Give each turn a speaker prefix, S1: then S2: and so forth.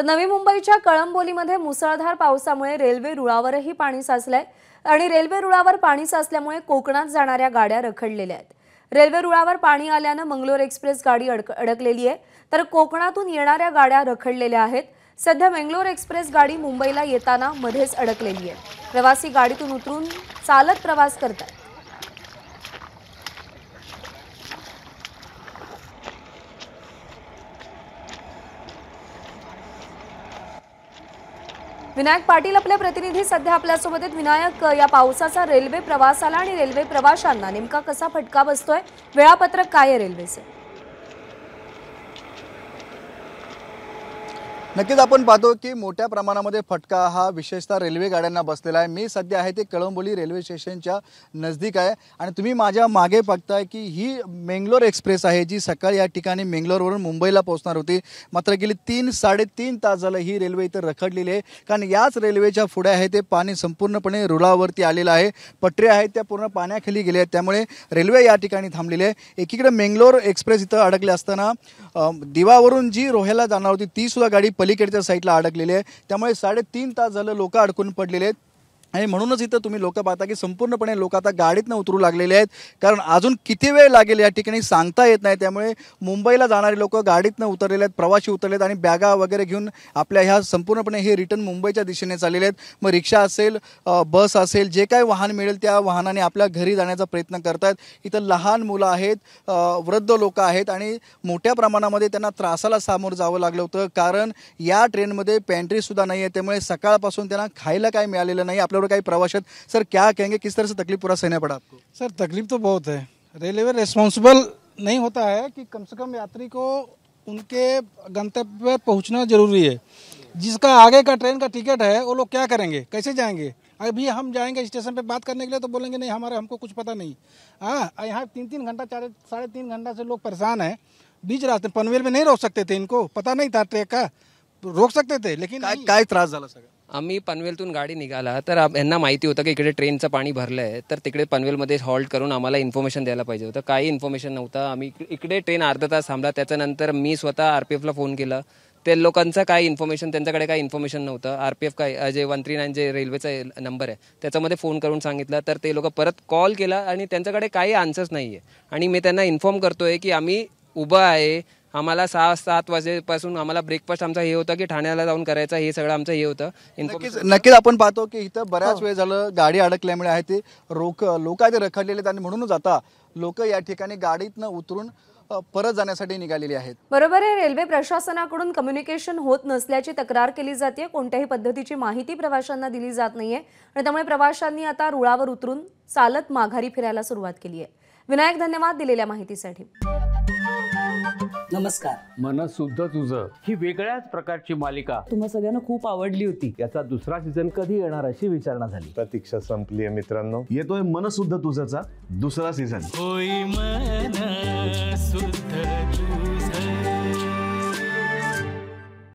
S1: तर नवी मुंबईच्या कळंबोलीमध्ये मुसळधार पावसामुळे रेल्वे रुळावरही पाणी साचलंय आणि रेल्वे रुळावर पाणी साचल्यामुळे कोकणात जाणाऱ्या गाड्या रखडलेल्या आहेत। रेल्वे रुळावर पाणी आल्याने मंगलोर एक्सप्रेस गाडी अडकलेली आहे, तर कोकणातून येणाऱ्या गाड्या रखडलेल्या आहेत। सध्या मंगलोर एक्सप्रेस गाडी मुंबईला येताना मध्येच अडकलेली आहे। प्रवासी गाडीतून उतरून चालत प्रवास करतात। विनायक पाटील आपले प्रतिनिधी सध्या आपल्यासोबत आहेत। विनायक, या पावसाचा रेल्वे प्रवासाला आणि रेल्वे प्रवाशांना नेमका कसा फटका बसतोय? वेळापत्रक काय आहे रेल्वेचे?
S2: नक्कीच आपण पाहतो की मोठ्या प्रमाणामध्ये फटका हा विशेषतः रेल्वे गाड्यांना बसलेला आहे। मी सध्या आहे ते कळंबोली रेल्वे स्टेशनच्या नजदीक आहे आणि तुम्ही माझ्या मागे बघताय की ही मंगलोर एक्सप्रेस आहे, जी सकाळी या ठिकाणी मंगलोरवरून मुंबईला पोहोचणार होती। मात्र गेली 3-3.5 तास झालं ही रेल्वे इथं रखडलेली आहे, कारण याच रेल्वेच्या पुढे आहे ते पाणी संपूर्णपणे रुळावरती आलेलं आहे। पटऱ्या आहेत त्या पूर्ण पाण्याखाली गेल्या आहेत, त्यामुळे रेल्वे या ठिकाणी थांबलेली आहे। एकीकडे मंगलोर एक्सप्रेस इथं अडकले असताना दिवावरून जी रोह्याला जाणार होती ती सुद्धा गाडी पलीकडच्या साईडला अडकलेली आहे। त्यामुळे 3.5 तास झालं लोक अडकून पडलेले आहेत आणि म्हणूनच इथं तुम्ही लोक पाहता की संपूर्णपणे लोक आता गाडीतनं उतरू लागलेले आहेत, कारण अजून किती वेळ लागेल या ठिकाणी सांगता येत नाही। त्यामुळे मुंबईला जाणारे लोक गाडीतनं उतरलेले आहेत, प्रवासी उतरलेत आणि बॅगा वगैरे घेऊन आपल्या ह्या संपूर्णपणे हे रिटर्न मुंबईच्या दिशेने चाललेले आहेत। मग रिक्षा असेल, बस असेल, जे काही वाहन मिळेल त्या वाहनाने आपल्या घरी जाण्याचा प्रयत्न करतात। इथं लहान मुलं आहेत, वृद्ध लोक आहेत आणि मोठ्या प्रमाणामध्ये त्यांना त्रासाला सामोरं जावं लागलं होतं, कारण या ट्रेनमध्ये पेंट्री सुद्धा नाही आहे। त्यामुळे सकाळपासून त्यांना खायला काय मिळालेलं नाही। आपल्यावर काही प्रवासी सर क्या कहेंगे, किस तरह से तकलीफ पूरा सहना पड़ा आपको?
S3: सर तकलीफ तो बहुत है। रेलवे रिस्पॉन्सिबल नहीं होता है कि कम से कम यात्री को उनके गंतव्य पर पहुंचना जरूरी है। जिसका आगे का ट्रेन का टिकट है वो लोग क्या करेंगे, कैसे जाएंगे? अभी हम जाएंगे स्टेशन पे बात करने के लिए तो बोलेंगे नहीं हमको कुछ पता नहीं। हाँ, यहाँ 3-3 घंटा 3.5 घंटा से लोग परेशान हैं। बीच रास्ते पनवेल में नहीं रोक सकते थे, इनको पता नहीं था ट्रेक का, रोक सकते थे लेकिन
S2: काय त्रास झाला सगळं?
S4: आम्ही पनवेलतून गाडी निघाला तर यांना माहिती होतं की इकडे ट्रेनचं पाणी भरलं आहे, तर तिकडे पनवेलमध्ये हॉल्ट करून आम्हाला इन्फॉर्मेशन द्यायला पाहिजे होतं। काही इन्फॉर्मेशन नव्हतं। आम्ही इकडे ट्रेन अर्धा तास थांबला, त्याच्यानंतर मी स्वतः RPFला फोन केला। त्या लोकांचं काही इन्फॉर्मेशन, त्यांच्याकडे काही इन्फॉर्मेशन नव्हतं। RPF काय जे 139 जे रेल्वेचा नंबर आहे त्याच्यामध्ये फोन करून सांगितलं, तर ते लोक परत कॉल केला आणि त्यांच्याकडे काही आन्सर्स नाही आहे। आणि मी त्यांना इन्फॉर्म करतोय की आम्ही उभं आहे, आम्हाला 6-7 वाजेपासून आम्हाला ब्रेकफास्ट आमचा हे होतं की ठाण्याला जाऊन करायचा, हे सगळं आमचं हे होतं।
S2: नक्कीच आपण पाहतो की इथं बऱ्याच वेळ झालं गाडी अडकल्यामुळे आहे ते लोक आहे ते रखडलेले आहेत आणि म्हणूनच आता लोक या ठिकाणी गाडीतनं उतरून परत जाण्यासाठी निघालेली आहेत।
S1: बरोबर आहे। रेल्वे प्रशासनाकडून कम्युनिकेशन होत नसल्याची तक्रार केली जाते। कोणत्याही पद्धतीची माहिती प्रवाशांना दिली जात नाहीये आणि त्यामुळे प्रवाशांनी आता रुळावर उतरून चालत माघारी फिरायला सुरुवात केली आहे। विनायक, धन्यवाद दिलेल्या माहितीसाठी।
S5: नमस्कार।
S6: मन शुद्ध तुझं ही वेगळ्याच प्रकारची मालिका
S5: तुम्हा सगळ्यांना खूप आवडली होती।
S6: याचा दुसरा सीझन कधी येणार अशी विचारणा झाली।
S7: प्रतीक्षा संपली आहे मित्रांनो, येतोय मन शुद्ध तुझंचा दुसरा सीझन।
S8: होई मन शुद्ध तुझं।